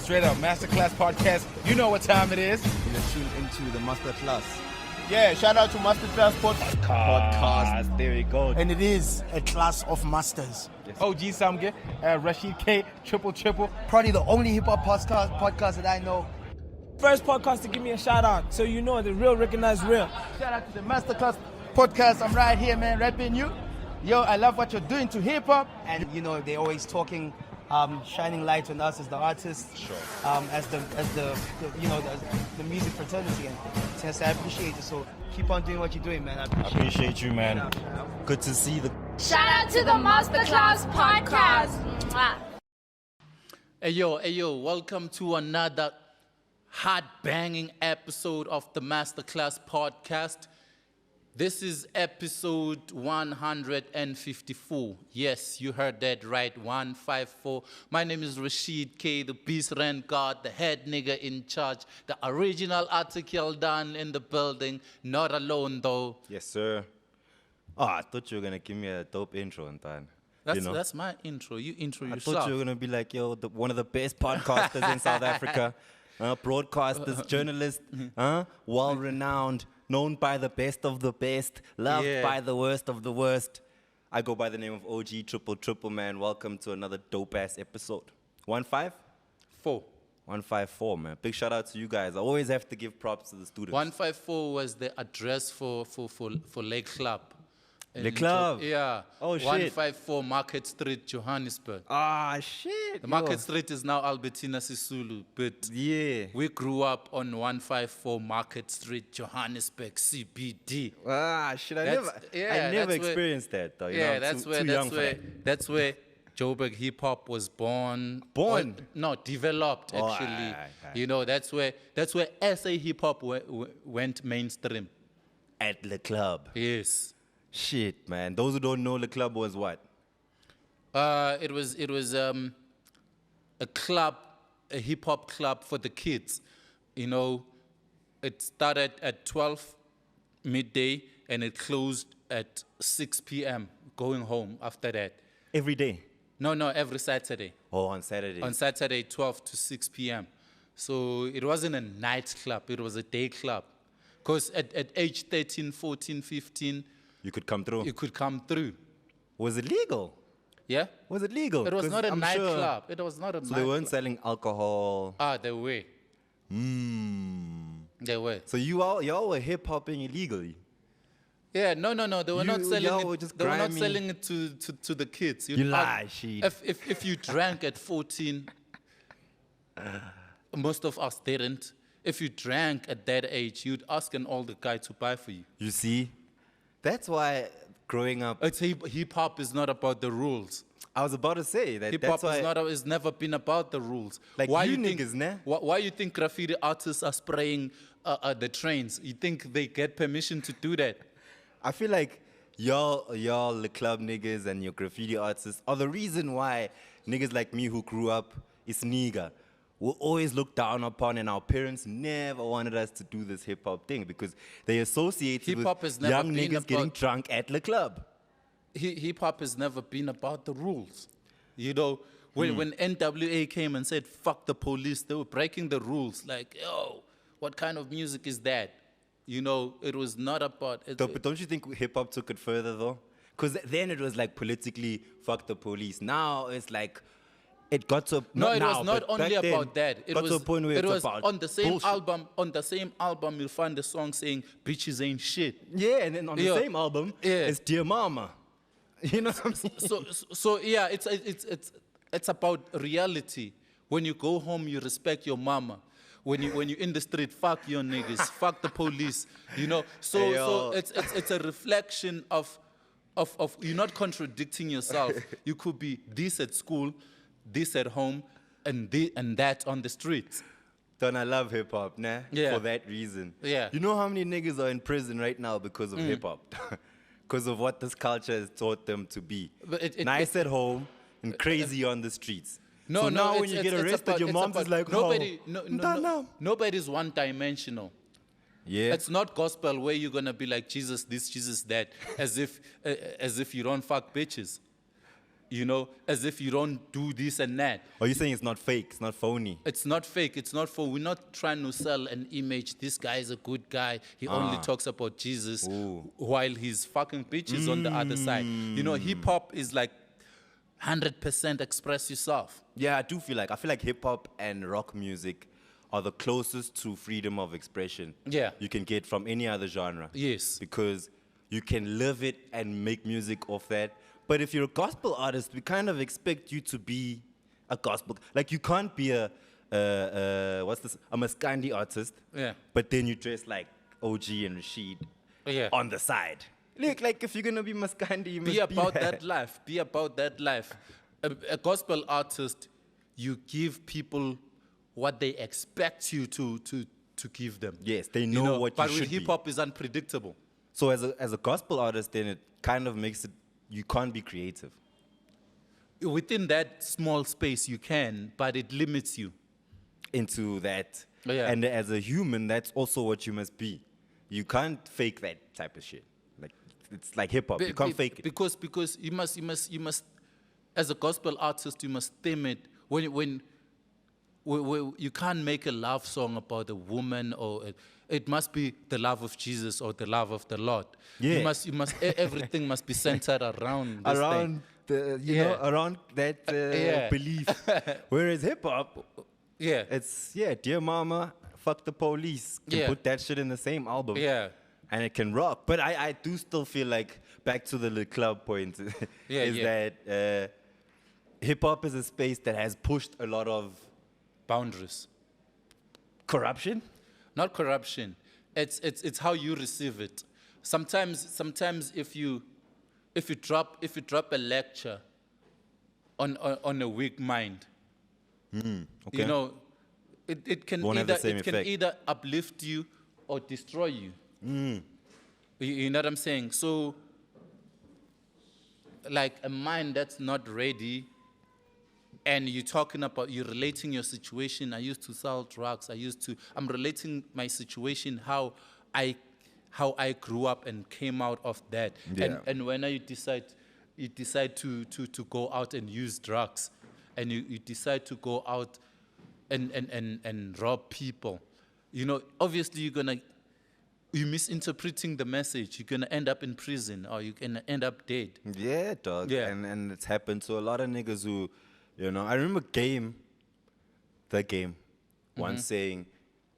Straight up, Masterclass Podcast. You know what time it is. You're tuned into the Masterclass. Yeah, shout out to Masterclass Podcast. There we go. And it is a class of masters. Yes. OG Samge, Rashid K, triple. Probably the only hip-hop podcast that I know. First podcast to give me a shout out, so you know the real recognize real. Shout out to the Masterclass Podcast. I'm right here, man, rapping you. Yo, I love what you're doing to hip-hop. And you know, they're always talking, shining light on us as the artists, Sure. as the music fraternity. And since I appreciate it, so keep on doing what you're doing, man. I Appreciate you, man. Good to see the. Shout out to the Masterclass Podcast. Mwah. Hey yo, welcome to another hot-banging episode of the Masterclass Podcast. This is episode 154. Yes, you heard that right, 154. My name is Rashid K, the Beast Rent God, the head nigga in charge, the original article done in the building, not alone though. Yes, sir. Oh, I thought you were going to give me a dope intro and time. That's my intro. You intro I yourself. thought you were going to be like, yo, one of the best podcasters in South Africa. Broadcasters, journalists, well-renowned, known by the best of the best, loved by the worst of the worst. I go by the name of OG Triple, man. Welcome to another dope-ass episode. 4. 154, man. Big shout out to you guys. I always have to give props to the students. 154 was the address for Lake Club. Le Club? Yeah. Oh, shit. 154 Market Street, Johannesburg. Ah, shit. The Market Street is now Albertina Sisulu, but Yeah. we grew up on 154 Market Street, Johannesburg, CBD. Ah, shit. I That's- yeah, never that's where- experienced that, though. You know, Yeah, I'm that's too where young for that. that's where Joburg hip hop was born. Born? No, developed Oh, actually. aye. You know, that's where SA hip hop went mainstream. At Le Club. Yes. Shit, man. Those who don't know, Le Club was what? It was a club, a hip hop club for the kids. You know, it started at 12 midday and it closed at 6 p.m. Going home after that. Every day. No, every Saturday. Oh, on Saturday. On Saturday, 12 to 6 p.m. So it wasn't a night club, it was a day club. Because at age 13, 14, 15, You could come through. you could come through. Was it legal? Yeah? Was it legal? It was 'Cause not a I'm nightclub. It was not a So nightclub. they weren't selling alcohol. They were. They were. So y'all were hip hopping illegally. Yeah, no. They were not selling y'all it. were just They were not grimy. selling it to the kids. You lie, shit. If you drank at 14, most of us didn't. If you drank at that age, you'd ask an older guy to buy for you. You see? That's why growing up, It's hip hop is not about the rules. I was about to say that. Hip That's hop why. is never been about the rules. Like why you think, niggas, nah? Why you think graffiti artists are spraying the trains? You think they get permission to do that? I feel like y'all the club niggas and your graffiti artists are the reason why niggas like me who grew up is nigga were always looked down upon, and our parents never wanted us to do this hip hop thing because they associated Hip-hop with has never young been niggas getting about- drunk at the club. Hip hop has never been about the rules. You know, when NWA came and said "fuck the police," they were breaking the rules. Like, yo, what kind of music is that? You know, it was not about. But don't you think hip hop took it further though? Because then it was like politically fuck the police. Now it's like it got to No, not it now, was not but only back then, about that. It got was to a point where it it's was about on the same bullshit. album. On the same album, you'll find a song saying "bitches ain't shit." Yeah, and then on the Yeah. same album, Yeah. it's Dear Mama. You know what I'm saying? So yeah, it's about reality. When you go home, you respect your mama. When you're in the street, fuck your niggas, fuck the police. You know. So Hey, yo. it's a reflection of you're not contradicting yourself. You could be this at school, this at home, and that on the streets. Don't I love hip hop, nah? Yeah. For that reason. Yeah. You know how many niggas are in prison right now because of hip hop? Because of what this culture has taught them to be. But Nice at home and crazy on the streets. No, so no. now when it's- you it's- get it's arrested, about- your it's mom's about is like, nobody. oh, No. Nobody's one-dimensional. Yeah. It's not gospel where you're gonna be like Jesus this, Jesus that, as if you don't fuck bitches. as if you don't do this and that. Are you saying it's not fake? It's not phony? It's not fake. It's not for. We're not trying to sell an image. This guy is a good guy. He only talks about Jesus while he's fucking bitches on the other side. Hip hop is like 100% express yourself. Yeah, I feel like hip hop and rock music are the closest to freedom of expression you can get from any other genre. Yes. Because you can live it and make music off that. But if you're a gospel artist, we kind of expect you to be a gospel. Like, you can't be a Maskandi artist, but then you dress like OG and Rashid on the side. Look, like, if you're going to be Maskandi, you must Be about that life. Be about that life. A gospel artist, you give people what they expect you to give them. Yes, they know what you but should with be. hip-hop is unpredictable. So as a gospel artist, then it kind of makes it, you can't be creative. Within that small space, you can, but it limits you. Into that. Yeah. And as a human, that's also what you must be. You can't fake that type of shit. Like, it's like hip hop. You can't fake it. Because you must, as a gospel artist, you must theme it. When you can't make a love song about a woman, or it must be the love of Jesus or the love of the Lord. Yeah. You must everything must be centered around this Around thing. around that belief. Whereas hip hop, it's dear mama, fuck the police. You can put that shit in the same album. Yeah. And it can rock. But I do still feel like, back to the club point, that hip hop is a space that has pushed a lot of boundaries. Corruption? Not corruption. It's how you receive it. Sometimes if you drop a lecture on a weak mind, Okay. it can Won't have the same effect. either uplift you or destroy you. You know what I'm saying? So, like, a mind that's not ready, and you're relating your situation. I used to sell drugs. I'm relating my situation, how I grew up and came out of that. Yeah. And when you decide to go out and use drugs, and you decide to go out and rob people, obviously you're misinterpreting the message. You're gonna end up in prison, or you're gonna end up dead. Yeah, dog. Yeah. And it's happened to a lot of niggas who, I remember The Game, once saying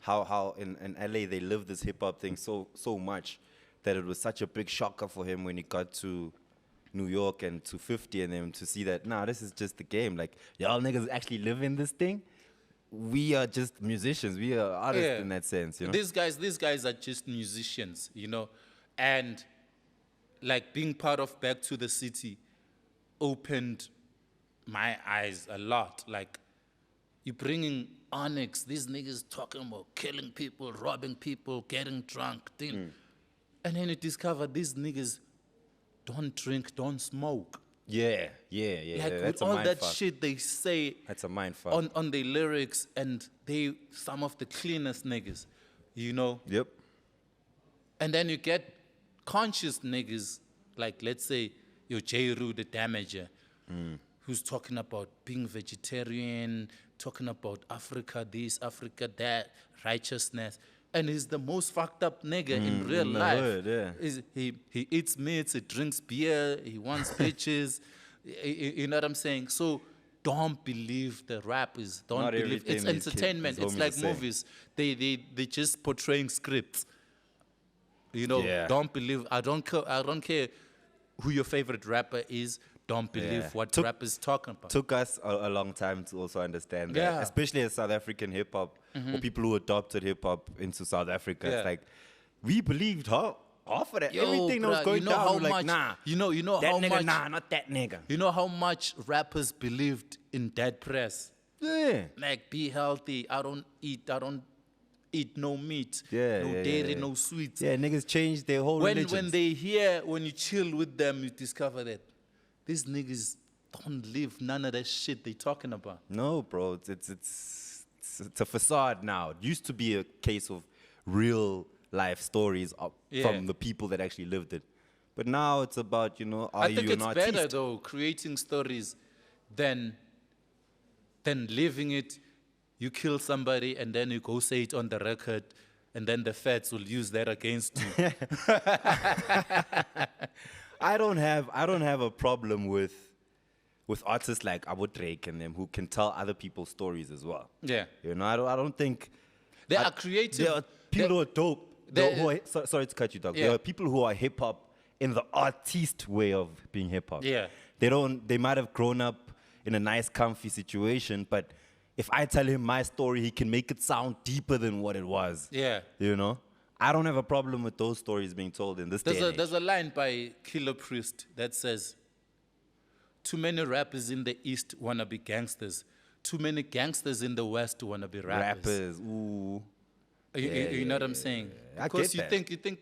how in LA they live this hip hop thing so much that it was such a big shocker for him when he got to New York and to 50 and them to see that, this is just the game. Like, y'all niggas actually live in this thing. We are just musicians. We are artists in that sense, These guys are just musicians, and like being part of Back to the City opened my eyes a lot. Like, you bringing Onyx, these niggas talking about killing people, robbing people, getting drunk, and then you discover these niggas don't drink, don't smoke. Yeah. Like, That's with all that mindfuck. shit they say That's a mindfuck. on their lyrics, and they some of the cleanest niggas, Yep. And then you get conscious niggas, like, let's say, your J-Roo, the Damager, who's talking about being vegetarian, talking about Africa this, Africa that, righteousness. And he's the most fucked up nigga in real life. Hood, yeah. He eats meats, he drinks beer, he wants bitches. You know what I'm saying? So don't believe the rappers. Don't Not believe everything it's these entertainment. kids It's like homies are saying. movies. They just portraying scripts. Yeah. Don't believe. I don't care who your favorite rapper is. Don't believe what rappers talking about. Took us a long time to also understand that, Yeah. especially as South African hip hop or people who adopted hip hop into South Africa. It's like, we believed half of that. Yo, Everything that was bruh, going you know down, how we're like, much- nah. you know that how nigga, much- nah, not that nigga. You know how much rappers believed in dead press? Yeah. Like, be healthy. I don't eat no meat. Yeah, no yeah, dairy, yeah. no sweets. Yeah, niggas changed their whole religions. When you chill with them, you discover that these niggas don't live none of that shit they talking about. No, bro, it's a facade now. It used to be a case of real life stories from the people that actually lived it. But now it's about, are I think you an it's artist? better though creating stories than living it. You kill somebody and then you go say it on the record, and then the feds will use that against you. I don't have a problem with artists like Abu Drake and them who can tell other people's stories as well. Yeah. I don't think They are creative. there are people who are dope. Sorry to cut you, dog. Yeah. There are people who are hip hop in the artiste way of being hip hop. Yeah. They might have grown up in a nice, comfy situation, but if I tell him my story, he can make it sound deeper than what it was. Yeah. I don't have a problem with those stories being told in this day and age. There's a line by Killer Priest that says, "Too many rappers in the East want to be gangsters. Too many gangsters in the West want to be rappers." Ooh. You know what I'm saying? I Because get you think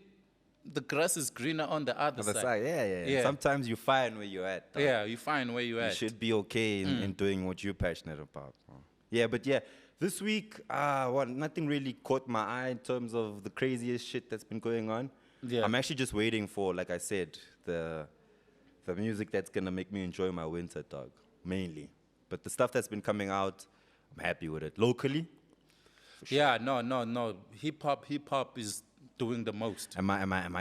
the grass is greener on the other Other side. side, yeah. Yeah. Sometimes you find where you're at. dog. Yeah, you find where you're You at. should be okay in doing what you're passionate about. Yeah, but this week, nothing really caught my eye in terms of the craziest shit that's been going on. Yeah. I'm actually just waiting for, like I said, the music that's gonna make me enjoy my winter, dog, mainly. But the stuff that's been coming out, I'm happy with it. Locally, Yeah, no. Hip hop is doing the most. am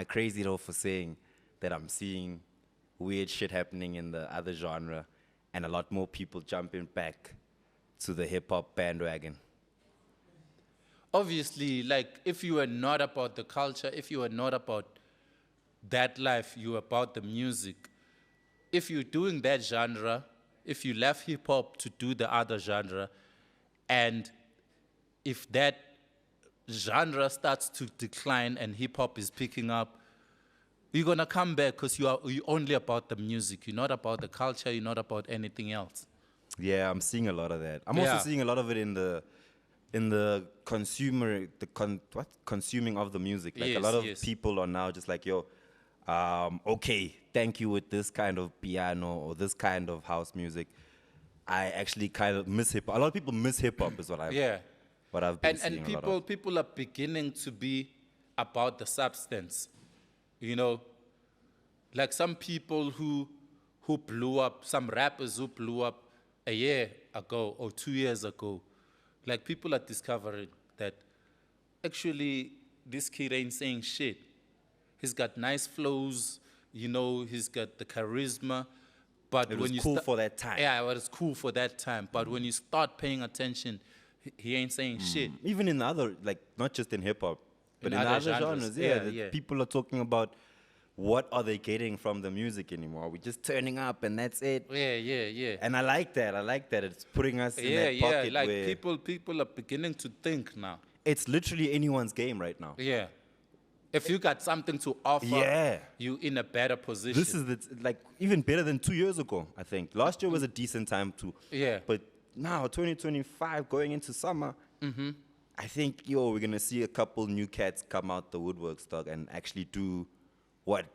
I crazy though for saying that I'm seeing weird shit happening in the other genre and a lot more people jumping back to the hip hop bandwagon? Obviously, like, if you are not about the culture, if you are not about that life, you're about the music. If you're doing that genre, if you left hip hop to do the other genre, and if that genre starts to decline and hip hop is picking up, you're gonna come back because you're only about the music. You're not about the culture. You're not about anything else. Yeah, I'm seeing a lot of that. I'm Yeah. also seeing a lot of it in the consuming of the music. Like a Yes, lot of yes. people are now just like, okay, thank you with this kind of piano or this kind of house music. I actually kind of miss hip hop. A lot of people miss hip hop is what I've been And seeing a lot of. people are beginning to be about the substance. Like some people who blew up, some rappers who blew up a year ago or 2 years ago. Like, people are discovering that actually this kid ain't saying shit. He's got nice flows, he's got the charisma. But It when was you cool for that time. Yeah, well, it's cool for that time. But when you start paying attention, he ain't saying shit. Even in other, like not just in hip hop, but In in other other genres. genres, Yeah, that yeah. people are talking about what are they getting from the music anymore? We're just turning up and that's it. Yeah. And I like that. It's putting us in that Yeah, pocket like where people are beginning to think now. it's literally anyone's game right now. Yeah. If you got something to offer, Yeah. you in a better position. This is like even better than 2 years ago, I think. Last year was a decent time too. Yeah. But now, 2025, going into summer, I think, we're going to see a couple new cats come out the woodworks, dog, and actually do what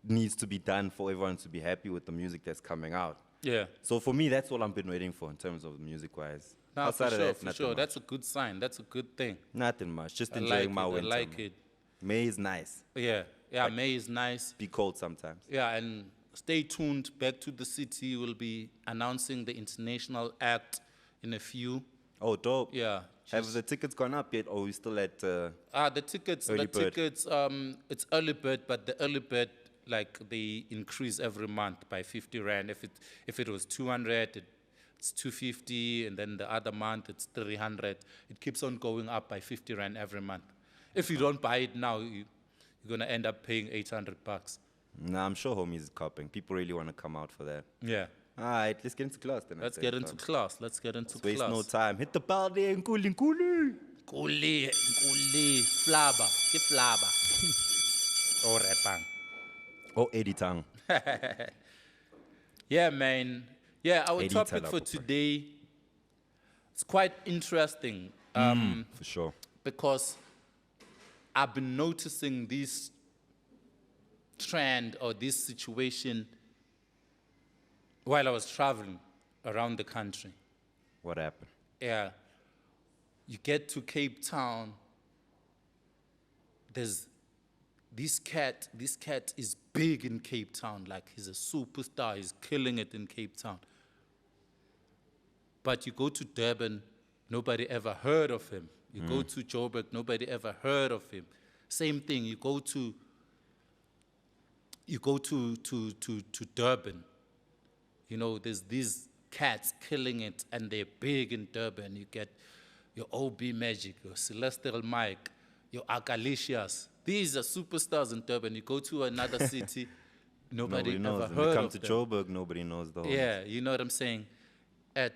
needs to be done for everyone to be happy with the music that's coming out. Yeah. So for me, that's all I've been waiting for in terms of music-wise. No, Outside for of sure, that, for nothing sure. much. That's a good sign. That's a good thing. Nothing much. Just I enjoying like my it. winter. I like man. it. May is nice. Yeah. May is nice. Be cold sometimes. Yeah, and stay tuned. Back to the City will be announcing the international act in a few. Oh, dope. Yeah. Have the tickets gone up yet, or are we still at... The tickets, Early bird. it's early bird, but the early bird, like, they increase every month by 50 Rand. If it was 200, it's 250, and then the other month it's 300. It keeps on going up by 50 Rand every month. If you don't buy it now, you're going to end up paying $800. Nah, I'm sure homies is copying. People really want to come out for that. Yeah. All right, let's get into class then. Let's get into class. Let's get into Waste class. no time. Hit the bell there, nkuli. Kuli, flaba, ke flaba. Oh, repang. Oh, Eddie Tang. Yeah, man. Yeah, our Eddie topic Tala for Popa. today is quite interesting For sure. because I've been noticing this trend or this situation while I was traveling around the country. What happened? Yeah. You get to Cape Town, there's this cat is big in Cape Town. Like, he's a superstar. He's killing it in Cape Town. But you go to Durban, nobody ever heard of him. You go to Joburg, nobody ever heard of him. Same thing. You go to Durban. You know, there's these cats killing it, and they're big in Durban. You get your OB Magic, your Celestial Mike, your Akalicious. These are superstars in Durban. You go to another city, nobody knows. ever When you heard come of to them. Joburg, nobody knows the whole. Yeah, you know what I'm saying? I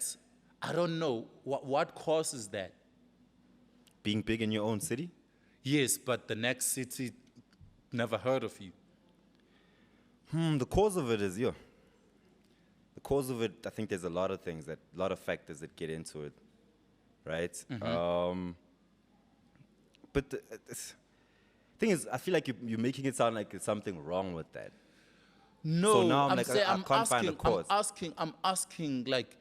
don't know what causes that. Being big in your own city? Yes, but the next city never heard of you. The cause of it is, The cause of it, I think there's a lot of things, a lot of factors that get into it, right? But the thing is, I feel like you're making it sound like there's something wrong with that. No, So now I'm I'm like, saying, I can't find a cause. I'm asking, like,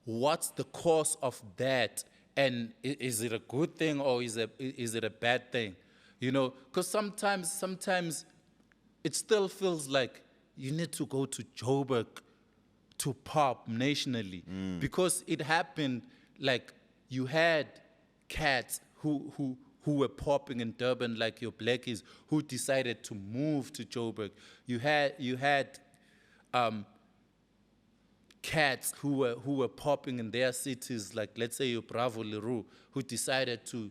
what's the cause of that? And is it a good thing or is it a bad thing? You know, because sometimes it still feels like you need to go to Joburg to pop nationally, because it happened. Like, you had cats who were popping in Durban, like your Blackies, who decided to move to Joburg. You had cats who were popping in their cities, like, let's say your Bravo Leroux, who decided to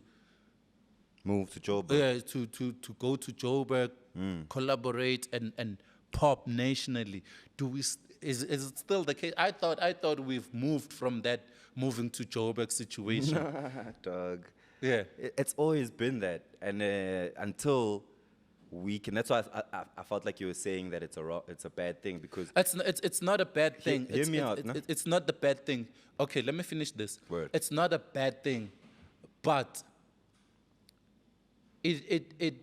Move to Joburg. to go to Joburg, collaborate and pop nationally. Is it still the case? I thought we've moved from that moving to Joburg situation. Dog. Yeah. It's always been that, and until we can. That's why I felt like you were saying that it's a bad thing, because It's not a bad thing. Hear me out, no? It's not the bad thing. Okay, let me finish this. Word. It's not a bad thing, but it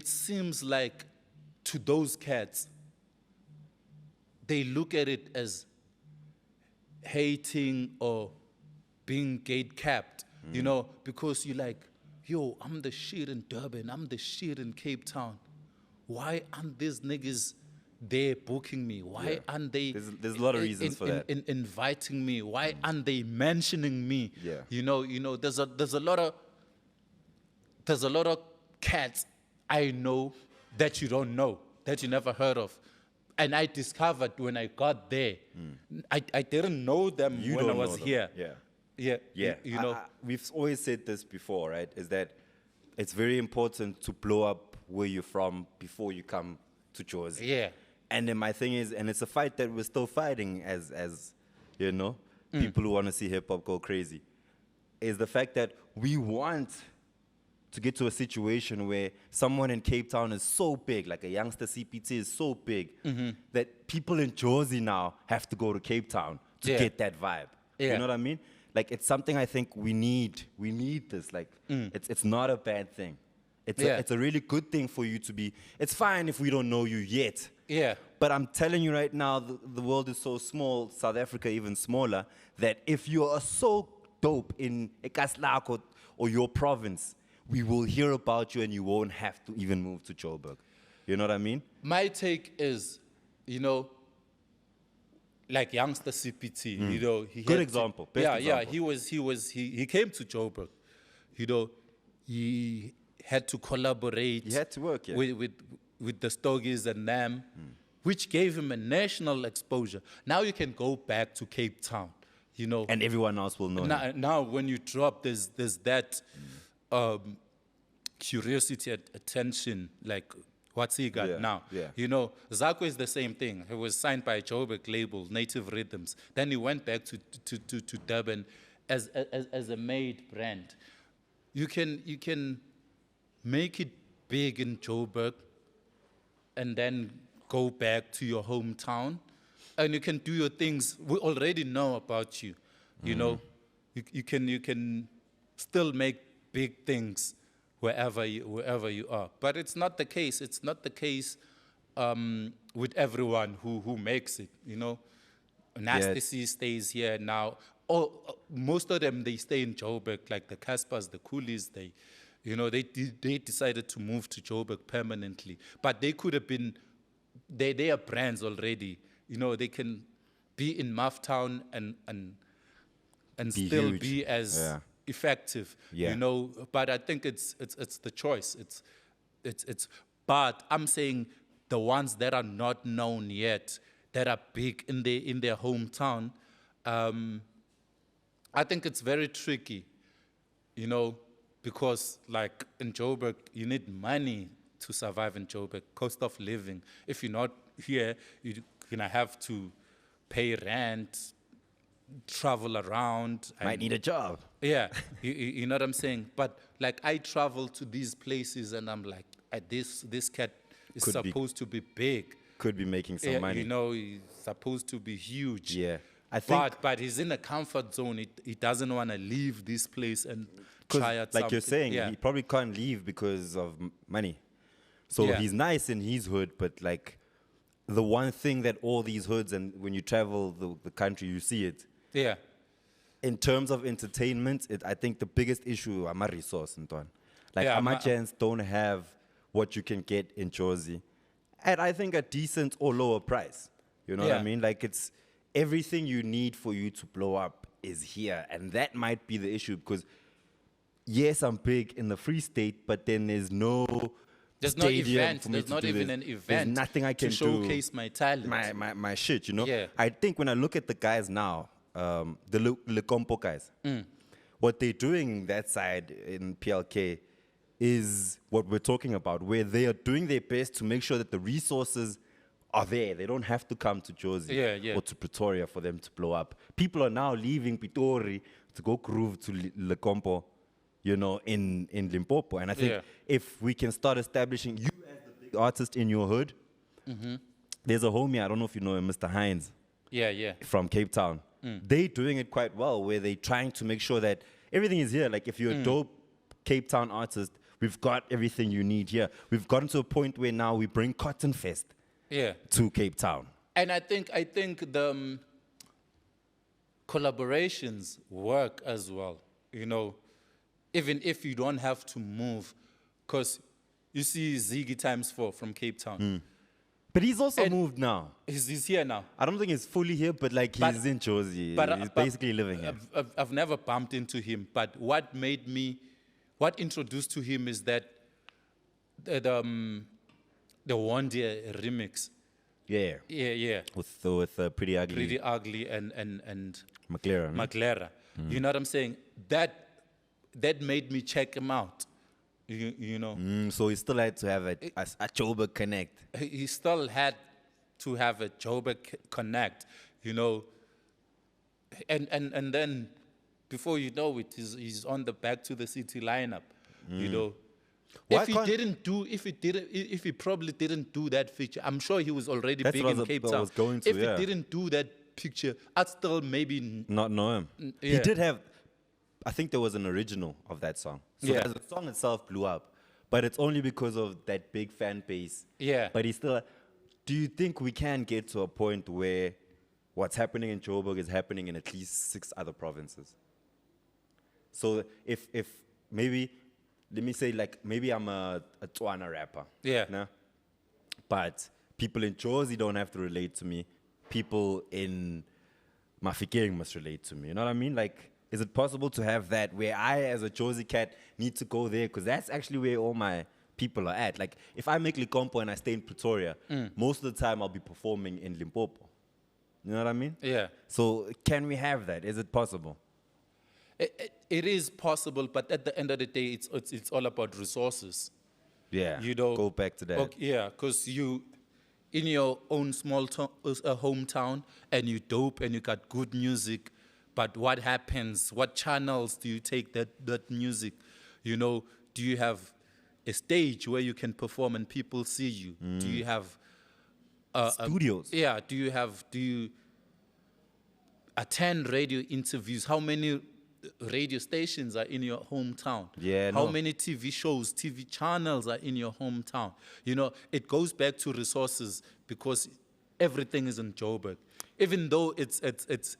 seems like to those cats, they look at it as hating or being gate-capped, you know, because you're like, yo, I'm the shit in Durban, I'm the shit in Cape Town. Why aren't these niggas there booking me? Why aren't they? There's a lot of reasons for that. Inviting me? Why aren't they mentioning me? Yeah. You know, there's a lot of cats I know that you don't know, that you never heard of. And I discovered when I got there, I didn't know them You when I don't was know them. here. Yeah. Yeah. You know. We've always said this before, right? Is that it's very important to blow up where you're from before you come to Jersey. Yeah. And then my thing is, and it's a fight that we're still fighting as you know, people who want to see hip hop go crazy, is the fact that we want to get to a situation where someone in Cape Town is so big, like a youngster CPT is so big, that people in Jersey now have to go to Cape Town to get that vibe. Yeah. You know what I mean? Like, it's something I think we need. We need this. Like, it's not a bad thing. It's a really good thing for you to be. It's fine if we don't know you yet. Yeah. But I'm telling you right now, the world is so small, South Africa even smaller, that if you are so dope in Ekaslako or your province, we will hear about you and you won't have to even move to Joburg. You know what I mean? My take is, you know, like youngster CPT, you know, he Good had example, To, best yeah, example. he came to Joburg, you know, he had to collaborate. He had to work, yeah. with the Stogies and them, which gave him a national exposure. Now you can go back to Cape Town, you know. And everyone else will know him. Now when you drop, there's that curiosity, attention, like, what's he got now? Yeah. You know, Zako is the same thing. He was signed by a Joburg label, Native Rhythms. Then he went back to Durban as a made brand. You can make it big in Joburg and then go back to your hometown, and you can do your things. We already know about you. You know, you can still make big things wherever you are. But it's not the case. It's not the case with everyone who makes it. You know, Nasty C stays here now. Most of them, they stay in Joburg, like the Caspers, the Coolies. You know, they decided to move to Joburg permanently. But they could have been, they are brands already. You know, they can be in Mufftown and Be still huge. be as Yeah. effective. Yeah. You know, but I think it's the choice. But I'm saying the ones that are not known yet, that are big in their hometown, I think it's very tricky, you know, because like in Joburg, you need money to survive in Joburg, cost of living. If you're not here, you're gonna have to pay rent, travel around. Might need a job. Yeah, you know what I'm saying? But like I travel to these places and I'm like, this cat is Could be- supposed to be big. Could be making some Yeah, money. you know, he's supposed to be huge. Yeah. I think But he's in a comfort zone. He doesn't want to leave this place and 'cause try out like you're something. saying, Yeah. he probably can't leave because of money. So Yeah. he's nice in his hood, but like the one thing that all these hoods, and when you travel the country, you see it. Yeah. In terms of entertainment, I think the biggest issue is resource, Antoine. Like Yeah, Amachans don't have what you can get in Jersey at, I think, a decent or lower price. You know what I Yeah. mean? Like it's everything you need for you to blow up is here, and that might be the issue because yes, I'm big in the Free State, but then there's no stadium event. for me There's to not do even this. an There's event nothing I can to showcase my talent. my shit, you know? Yeah. I think when I look at the guys now, the Le Compo guys, what they're doing that side in PLK is what we're talking about, where they are doing their best to make sure that the resources are there. They don't have to come to Jersey Yeah. or to Pretoria for them to blow up. People are now leaving Pitori to go groove to Le Compo, you know, in Limpopo. And I think Yeah. if we can start establishing you as the big artist in your hood, there's a homie, I don't know if you know him, Mr. Hines Yeah. from Cape Town. They're doing it quite well, where they're trying to make sure that everything is here. Like if you're a dope Cape Town artist, we've got everything you need here. We've gotten to a point where now we bring Cotton Fest Yeah. to Cape Town. And I think the collaborations work as well, you know, even if you don't have to move, because you see Ziggy ×4 from Cape Town. But he's also And- moved now. He's here now. I don't think he's fully here, but like But- he's in Jersey. But, He's but basically living here. I've never bumped into him, but what introduced to him is that the One Day remix. Yeah. Yeah. With Pretty Ugly Pretty Ugly and McLaren. Maglera. You know what I'm saying? That made me check him out. You know, So he still had to have a Joburg connect. he still had to have a Joburg connect, you know, and then before you know it, he's on the Back to the City lineup, you know. Why If he probably didn't do that feature, I'm sure he was already That's big what in I was- Cape I Town. was going to, If yeah. he didn't do that picture, I'd still maybe Not know him. He yeah. did have, I think there was an original of that song. So Yeah. the song itself blew up, but it's only because of that big fan base. Yeah. But he still, do you think we can get to a point where what's happening in Joburg is happening in at least 6 other provinces? So if maybe, let me say like, maybe I'm a Tswana rapper. Yeah. No? But people in Jersey don't have to relate to me. People in Mafikeng must relate to me. You know what I mean? Like, is it possible to have that where I, as a Jersey cat, need to go there? Because that's actually where all my people are at. Like, if I make Licompo and I stay in Pretoria, most of the time I'll be performing in Limpopo. You know what I mean? Yeah. So can we have that? Is it possible? It is possible, but at the end of the day, it's all about resources. Yeah. You know, Go back to that. Okay, yeah, because you, in your own small hometown, and you dope and you got good music, but what happens? What channels do you take that music? You know, do you have a stage where you can perform and people see you? Do you have Studios. yeah, do you attend radio interviews? How many radio stations are in your hometown? Yeah, How no. many TV shows, TV channels are in your hometown? You know, it goes back to resources because everything is in Joburg. Even though it's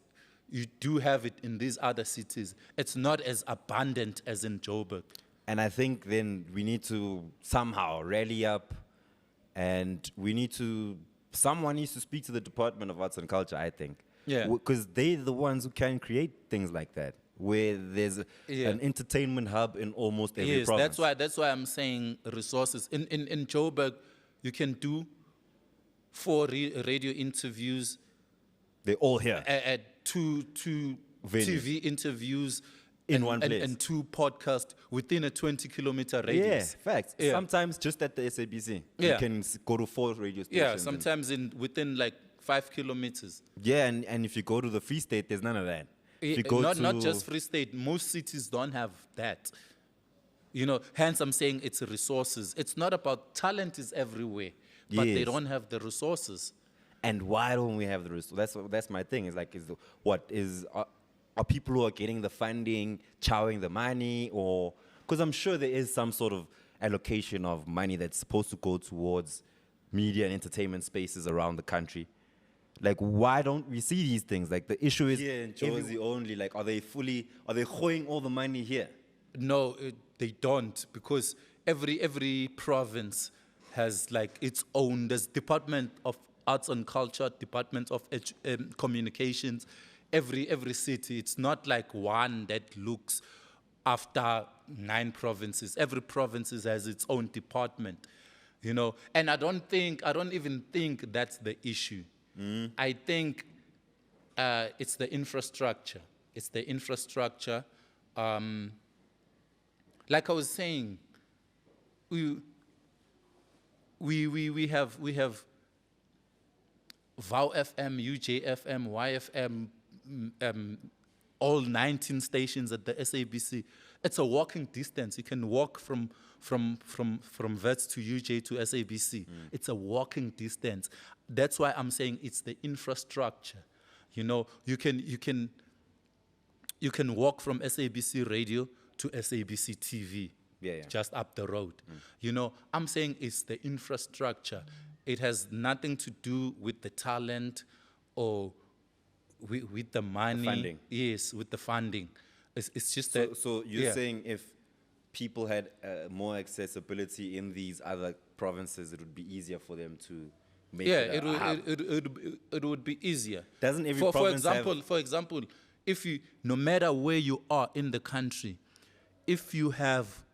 you do have it in these other cities, it's not as abundant as in Joburg. And I think then we need to somehow rally up, and someone needs to speak to the Department of Arts and Culture, I think. Yeah. Because they're the ones who can create things like that, where there's an entertainment hub in almost every province. That's why I'm saying resources. In Joburg, you can do 4 radio interviews. They're all here. At two Venues. TV interviews In one place. and 2 podcasts within a 20-kilometer radius. Yeah, facts. Yeah. Sometimes just at the SABC, Yeah. you can go to 4 radio stations. Yeah, sometimes within like 5 kilometers. Yeah, and if you go to the Free State, there's none of that. If you go Not just Free State. Most cities don't have that. Hence I'm saying it's resources. It's not about talent is everywhere, but they Yes. don't have the resources. And why don't we have the resources? That's my thing. It's like, are people who are getting the funding chowing the money, or because I'm sure there is some sort of allocation of money that's supposed to go towards media and entertainment spaces around the country. Like, why don't we see these things? Like, the issue is Here in Jersey only, like, are they hoing all the money here? No, they don't, because every province has like its own. There's Department of Arts and Culture, Department of Communications. Every city, it's not like one that looks after 9 provinces. Every province has its own department, And I don't even think that's the issue. I think it's the infrastructure. It's the infrastructure. Like I was saying, we have VOW FM, UJFM, YFM, all 19 stations at the SABC. It's a walking distance. You can walk from Vets to UJ to SABC. It's a walking distance. That's why I'm saying it's the infrastructure. You can walk from SABC radio to SABC TV, just up the road. I'm saying it's the infrastructure. It has nothing to do with the talent or with the money. The funding. Yes, with the funding. It's just that. So you're saying if people had more accessibility in these other provinces, it would be easier for them to make it a hub. It would be easier. Doesn't every province for example, if you, no matter where you are in the country, if you have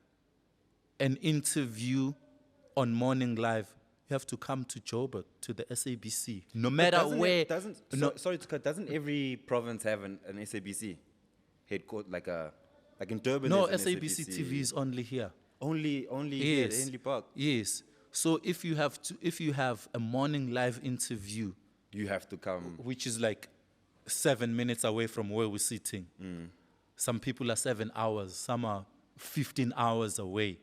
an interview on Morning Live, you have to come to Joburg, to the SABC. No matter where. Sorry to cut. Doesn't every province have an SABC headquarters, like in Durban? No, there's an SABC TV is only here. Only here at Henley Park. Yes. So if you have a Morning Live interview, You have to come. which is like 7 minutes away from where we're sitting. Some people are 7 hours, some are 15 hours away.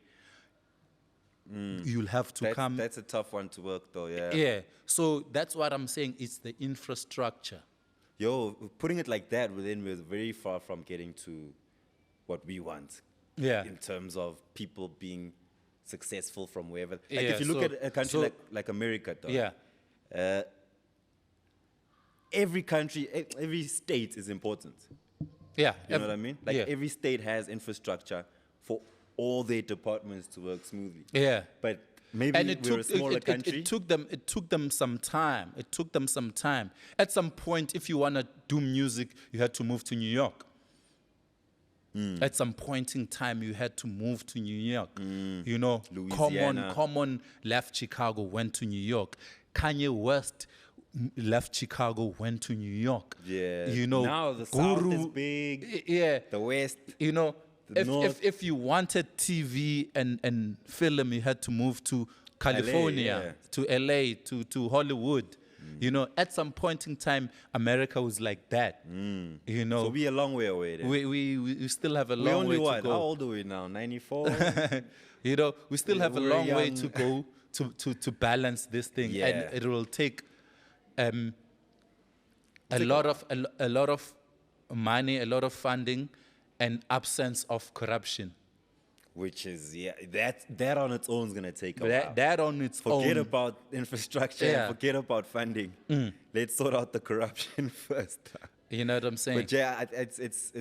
You'll have to come. That's a tough one to work, though. Yeah. Yeah. So that's what I'm saying. It's the infrastructure. Yo, putting it like that, then we're very far from getting to what we want. Yeah. In terms of people being successful from wherever. Like Yeah, if you look so- at a country like America, though. Yeah. Every country, every state is important. Yeah. You know what I mean? Like yeah. every state has infrastructure for all their departments to work smoothly. Yeah. But maybe And we're a smaller country. It took them some time. It took them some time. At some point, if you want to do music, you had to move to New York. At some point in time, you had to move to New York. Louisiana. Common left Chicago, went to New York. Kanye West left Chicago, went to New York. Yeah. Now the South is big. Yeah. The West. If you wanted TV and film, you had to move to California, to LA, to Hollywood. At some point in time, America was like that. So we're a long way away there. We still have a We long only way to go. How old are we now? 94? We still have a We're long way young. to go to balance this thing, Yeah. and it will take a lot of money, a lot of funding, and absence of corruption. Which is, that on its own is going to take a while. That on its own. Forget about infrastructure, Yeah. and forget about funding. Let's sort out the corruption first. You know what I'm saying? But yeah,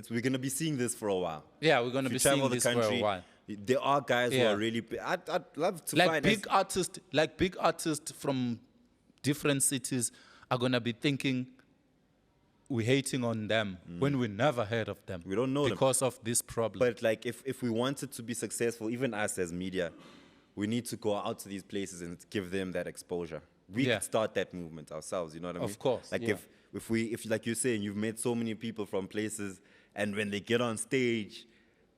we're going to be seeing this for a while. Yeah, we're going to If be you travel seeing the this for a country, while. There are guys who Yeah. are really. I'd love to Like find big artists from different cities are gonna be thinking we're hating on them when we never heard of them. We don't know them. because of this problem. But like, if we wanted to be successful, even us as media, we need to go out to these places and give them that exposure. We Yeah. could start that movement ourselves. You know what I mean? Of course, Like yeah. if like you're saying, you've met so many people from places, and when they get on stage,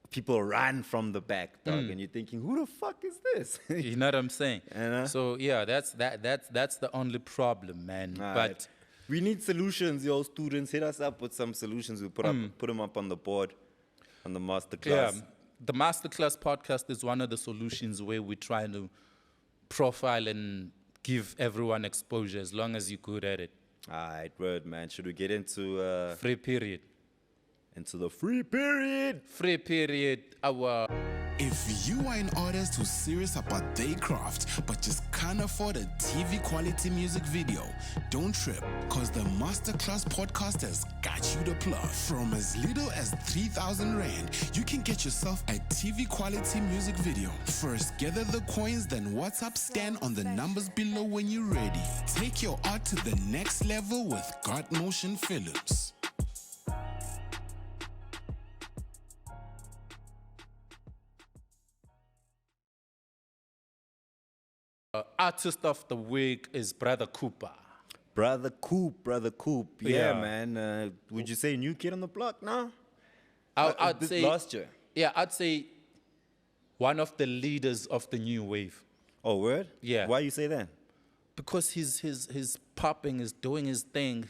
people run from the back, dog, and you're thinking, who the fuck is this? You know what I'm saying? know? So yeah, that's the only problem, man. All But right. We need solutions, yo. Students, hit us up with some solutions. We put them up on the board, on the masterclass. yeah, the Masterclass podcast is one of the solutions where we're trying to profile and give everyone exposure as long as you're good at it. All right, word, man. Should we get into Free period. the free period? Free period. Our If you are an artist who's serious about their craft but just can't afford a TV quality music video, don't trip, cause the Masterclass podcast has got you the plug. From as little as 3,000 Rand, you can get yourself a TV quality music video. First, gather the coins, then WhatsApp Stan on the numbers below when you're ready. Take your art to the next level with God Motion Films. artist of the week is BrotherKupa. Brother Coop. Yeah, Yeah. man. Would you say new kid on the block now? I'd This say last year. Yeah, I'd say one of the leaders of the new wave. Oh, word? Yeah. Why you say that? Because he's popping, he's doing his thing,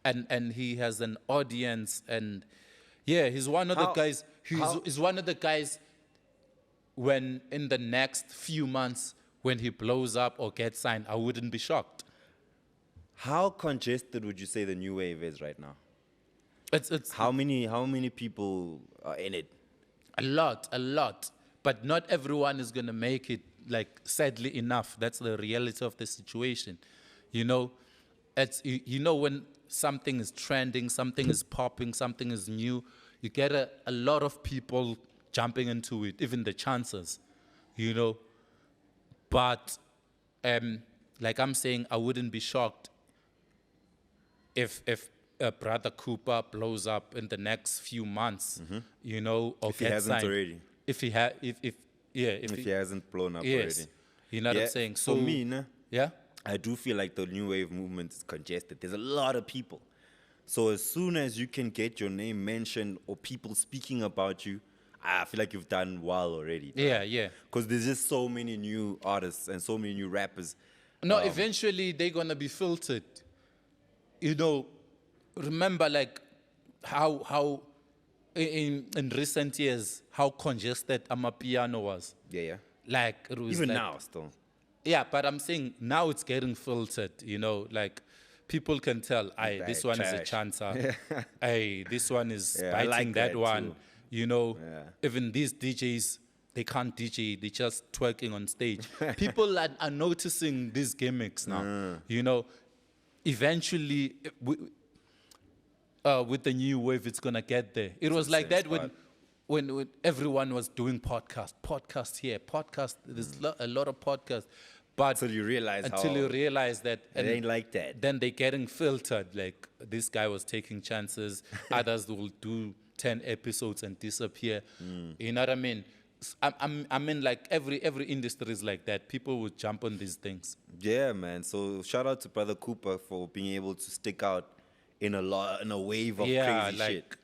and he has an audience, and yeah, he's one of the How- guys. how- He's one of the guys. When in the next few months, when he blows up or gets signed, I wouldn't be shocked. How congested would you say the new wave is right now? It's How many people are in it? a lot, but not everyone is gonna make it. Like, sadly enough, that's the reality of the situation. You know, you know when something is trending, something is popping, something is new, you get a lot of people jumping into it, even the chances, you know. But like I'm saying, I wouldn't be shocked if BrotherKupa blows up in the next few months, you know, or If he gets hasn't signed. already. If he If he hasn't blown up yes, already. you know what I'm saying. So for me, nah, yeah, I do feel like the new wave movement is congested. There's a lot of people. So as soon as you can get your name mentioned or people speaking about you, I feel like you've done well already. yeah. Because there's just so many new artists and so many new rappers. No, eventually they're gonna be filtered. You know, remember like how in recent years how congested Amapiano was. Yeah. Like it was Even like, now still. Yeah, but I'm saying now it's getting filtered. You know, like people can tell, "Aye, this one is a trash." chancer. Aye, this one is Yeah, I biting like that that one." too. You know, Yeah. even these DJs, they can't DJ. They're just twerking on stage. People are noticing these gimmicks now. You know, eventually, with the new wave, it's gonna get there. It was like same that spot. when everyone was doing podcast here, podcast. There's a lot of podcasts, but Until you realize until how you realize that it ain't like that. then they're getting filtered. Like this guy was taking chances. Others will do 10 episodes and disappear. You know what I mean? I mean, like every industry is like that. People would jump on these things. Yeah, man. So shout out to BrotherKupa for being able to stick out in a wave of Yeah, crazy like- shit.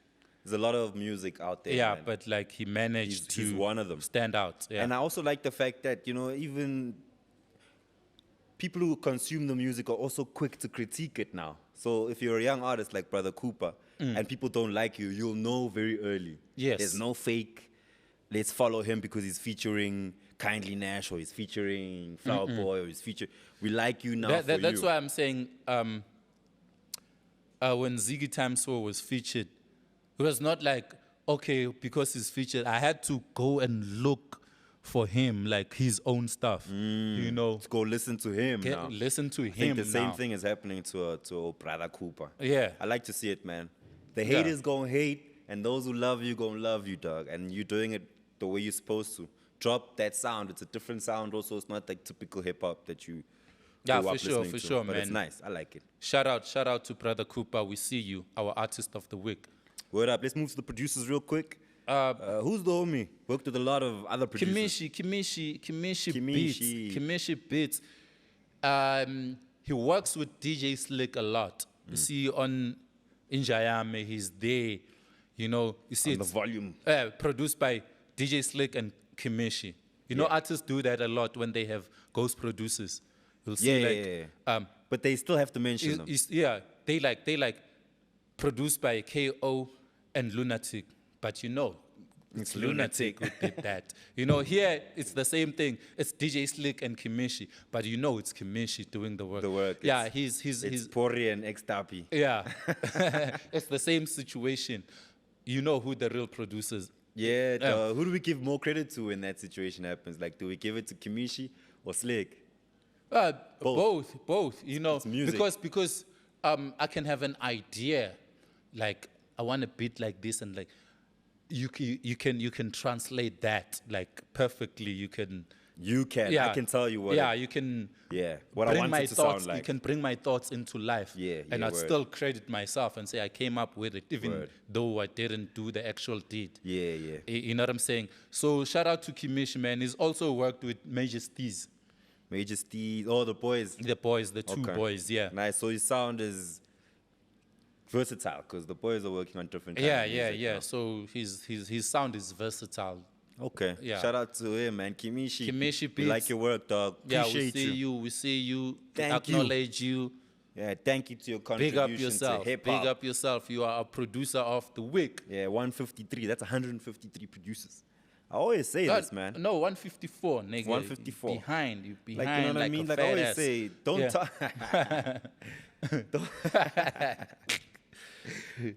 There's a lot of music out there. Yeah, man. but like he managed He's to one of them. stand out. Yeah. And I also like the fact that, you know, even people who consume the music are also quick to critique it now. So if you're a young artist like BrotherKupa and people don't like you, you'll know very early. Yes. There's no fake. Let's follow him because he's featuring Kindly Nash or he's featuring Flower Boy or he's featuring. We like you now for That's you. why I'm saying when Ziggy Times4 was featured, it was not like, okay, because he's featured, I had to go and look for him, like his own stuff. You know, Let's go listen to him now. listen to I him think the same now. thing is happening to BrotherKupa. Yeah. I like to see it, man. The Yeah. haters gonna hate, and those who love you gonna love you, dog. And you're doing it the way you're supposed to. Drop that sound. It's a different sound also. It's not like typical hip-hop that you Yeah, grow for up sure, listening for to. sure, But man. it's nice. I like it. Shout out to BrotherKupa. We see you, our artist of the week. Word up. Let's move to the producers real quick. Who's the homie? Worked with a lot of other producers. Kimishi Beats. He works with DJ Slick a lot. You see on Injayame, he's there. You know, you see On the it's volume. produced by DJ Slick and Kimishi. You know, artists do that a lot when they have ghost producers. You'll see But they still have to mention them. they like produced by KO and Lunatic. But you know, it's Lunatic who did that. You know, here it's the same thing. It's DJ Slick and Kimishi, but you know it's Kimishi doing the work. The work. Yeah, It's he's Pori and X-Tapi. yeah. It's the same situation. You know who the real producers. Yeah, who do we give more credit to when that situation happens? Like, do we give it to Kimishi or Slick? Both. You know, It's music. because I can have an idea, like I want a beat like this, and like you can translate that like perfectly. You can. I can tell you what. Yeah, you can. Yeah, what I bring want my it to thoughts. sound like. You can bring my thoughts into life. And I'd word. still credit myself and say I came up with it, even Word. though I didn't do the actual deed. Yeah. You know what I'm saying? So shout out to Kimishi, man. He's also worked with Major Steez. Major Steve, the boys. The boys, the two Okay. boys, yeah. Nice. So his sound is versatile because the boys are working on different kinds of music now. So his sound is versatile. Okay. Yeah. Shout out to him, man. Kimishi. Kimishi We Beats. like your work, dog. Yeah, Appreciate we see you. Thank you. Acknowledge you. Yeah, thank you to your Big contribution up yourself. to hip-hop. Big up yourself. You are a producer of the week. Yeah, 153. That's 153 producers. I always say this, man. No, 154, nigga. 154. You behind. Like, you Behind, know what I mean? a Like I fat always ass. say, don't Yeah.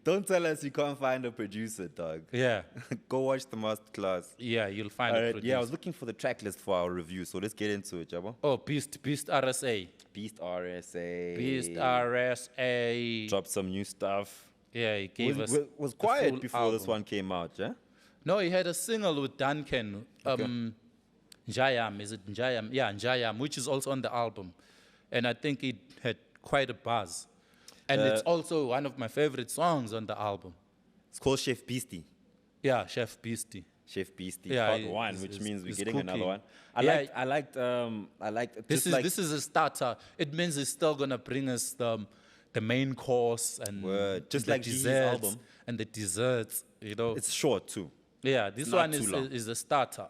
don't tell us you can't find a producer, dog. Yeah. Go watch the masterclass. Yeah, you'll find All a right, producer. yeah, I was looking for the track list for our review, so let's get into it, Jabba. Oh, Beast RSA. Beast RSA. Beast RSA. Dropped some new stuff. Yeah, he gave us. Was the quiet full before this album. one came out, yeah? No, he had a single with Duncan. Njayam, is it Njayam? Yeah, Njayam, which is also on the album. And I think it had quite a buzz. And it's also one of my favorite songs on the album. It's called Chef Beastie. Yeah, Chef Beastie. Chef Beastie, Yeah, part it- one, it's- which it's- means we're it's getting cooking. another one. Yeah. I liked This is a starter. It means it's still gonna bring us the main course and Word. Just the like G's desserts album. and the desserts. You know, It's short too. yeah. This not one too long. is a starter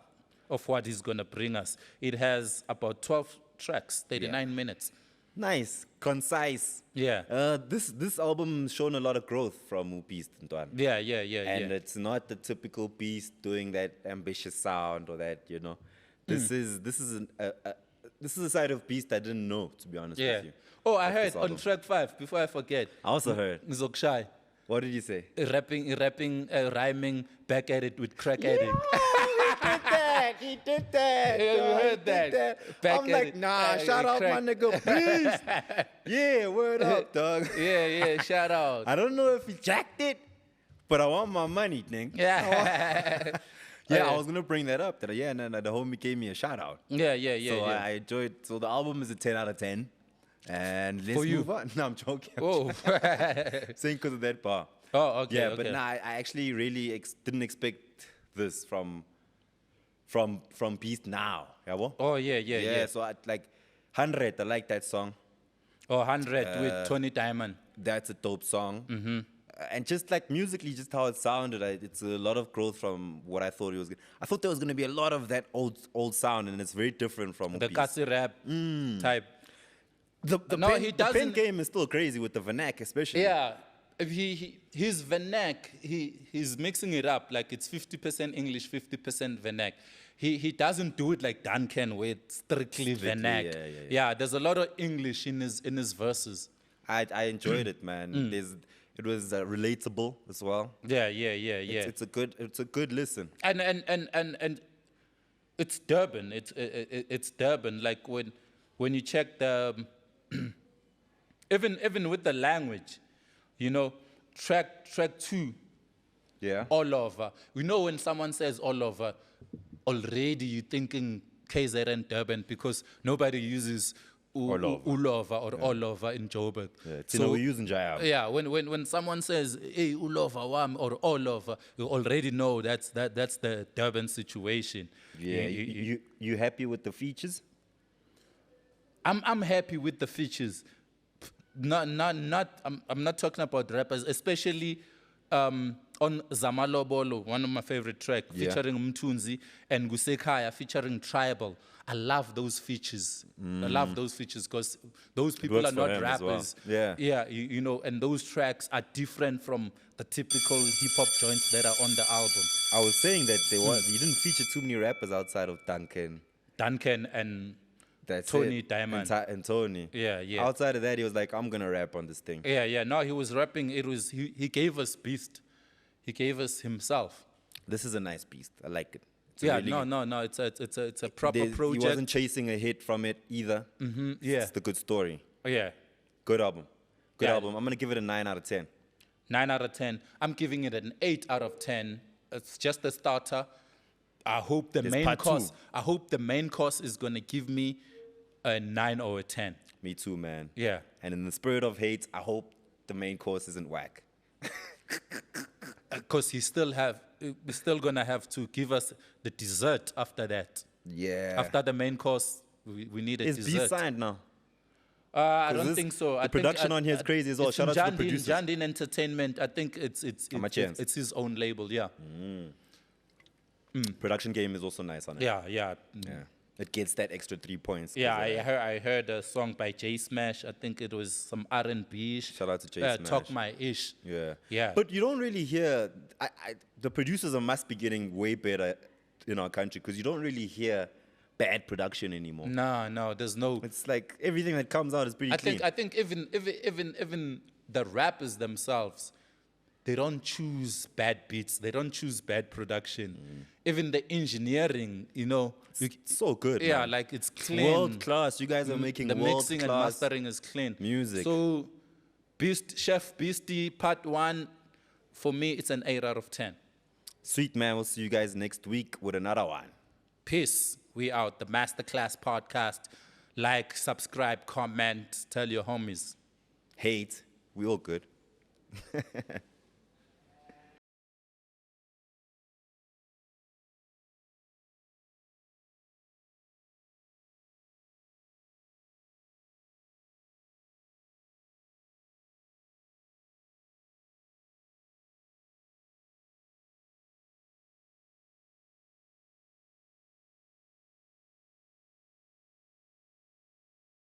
of what he's gonna bring us. It has about 12 tracks, 39 minutes. Nice, concise. Yeah. This album shown a lot of growth from Beast Ntwana. Yeah. And it's not the typical Beast doing that ambitious sound or that, you know. This is a side of Beast I didn't know, to be honest Yeah. with you. Oh, I of heard this on album. track 5, before I forget. I also heard. Zokshay, What did you say? rhyming back at it with crack addict. He did that. Yeah, you dog, heard he did that. Back I'm at like, it. nah, shout out Crack. my nigga Beast. Yeah, word up, dog. Yeah, shout out. I don't know if he jacked it, but I want my money, nigga. Yeah. Yeah, I was gonna bring that up. That the homie gave me a shout out. Yeah. So I enjoyed. So the album is a 10 out of 10, and let's For you. move on. No, I'm joking. Whoa. Saying because of that part. Oh, okay. Yeah, okay. but nah, I actually really didn't expect this from Beast now. Yeah, what? Oh, yeah. So I like 100. I like that song. Oh, 100 with Tony Diamond. That's a dope song. Mm-hmm. And just like musically, just how it sounded, it's a lot of growth from what I thought it was. I thought there was going to be a lot of that old sound, and it's very different from The Beast. Kasi rap type. The No, pen, he the pen doesn't- game is still crazy with the vernac, especially. Yeah. His vernac, he's mixing it up like it's 50% English, 50% vernac. He doesn't do it like Duncan with strictly vernac. yeah. There's a lot of English in his verses. I enjoyed it, man. It was relatable as well. Yeah. It's a good listen. And it's Durban. It's Durban. Like when you check the even with the language, you know, track 2 Yeah. All over. We know when someone says all over, already you're thinking KZN Durban because nobody uses All over. Ulova or all over in Joburg. Yeah, we're using Jayam. Yeah, when someone says, hey, Ulova wam or all over, you already know that's the Durban situation. Yeah, you happy with the features? I'm happy with the features. I'm not talking about rappers, especially on Zamalobolo, one of my favorite tracks, featuring Mtunzi, and Gusekaya featuring Tribal. I love those features. I love those features because those people works are for not him as well. rappers. Yeah. Yeah, you know, and those tracks are different from the typical hip-hop joints that are on the album. I was saying that you didn't feature too many rappers outside of Duncan. And That's Tony it. Diamond. And Tony. Yeah. Outside of that, he was like, I'm going to rap on this thing. Yeah. No, he was rapping. He gave us Beast. He gave us himself. This is a nice beast. I like it. It's a proper project. He wasn't chasing a hit from it either. Yeah. It's the good story. Yeah. Good album. Good Yeah. album. I'm going to give it a 9 out of 10. 9 out of 10. I'm giving it an 8 out of 10. It's just a starter. I hope the There's main part course. two. I hope the main course is gonna give me a 9 or a 10. Me too, man. Yeah. And in the spirit of hate, I hope the main course isn't whack. Because he's still gonna have to give us the dessert after that. Yeah. After the main course, we need a Is dessert. B signed now? I 'Cause don't this- think so. the I think production on here is crazy as well. it's Shout out to the Jandin- producers. Jandin Entertainment. I think it's my chance? it's his own label. Yeah. Production game is also nice on it. Yeah. Yeah. It gets that extra 3 points. 'cause, Yeah, I heard a song by J Smash. I think it was some R&B. Shout out to J Smash. Talk My Ish. Yeah. Yeah. But you don't really hear. The producers must be getting way better in our country because you don't really hear bad production anymore. No, there's no. It's like everything that comes out is pretty clean. I think even the rappers themselves, they don't choose bad beats. They don't choose bad production. Even the engineering, It's so good. yeah, man. like it's It's clean. world class. You guys are making The world mixing and class mastering is clean. music. So, Chef Beastie Part 1, for me, it's an 8 out of 10. Sweet, man. We'll see you guys next week with another one. Peace. We out. The Masterclass Podcast. Like, subscribe, comment, tell your homies. Hate. We all good.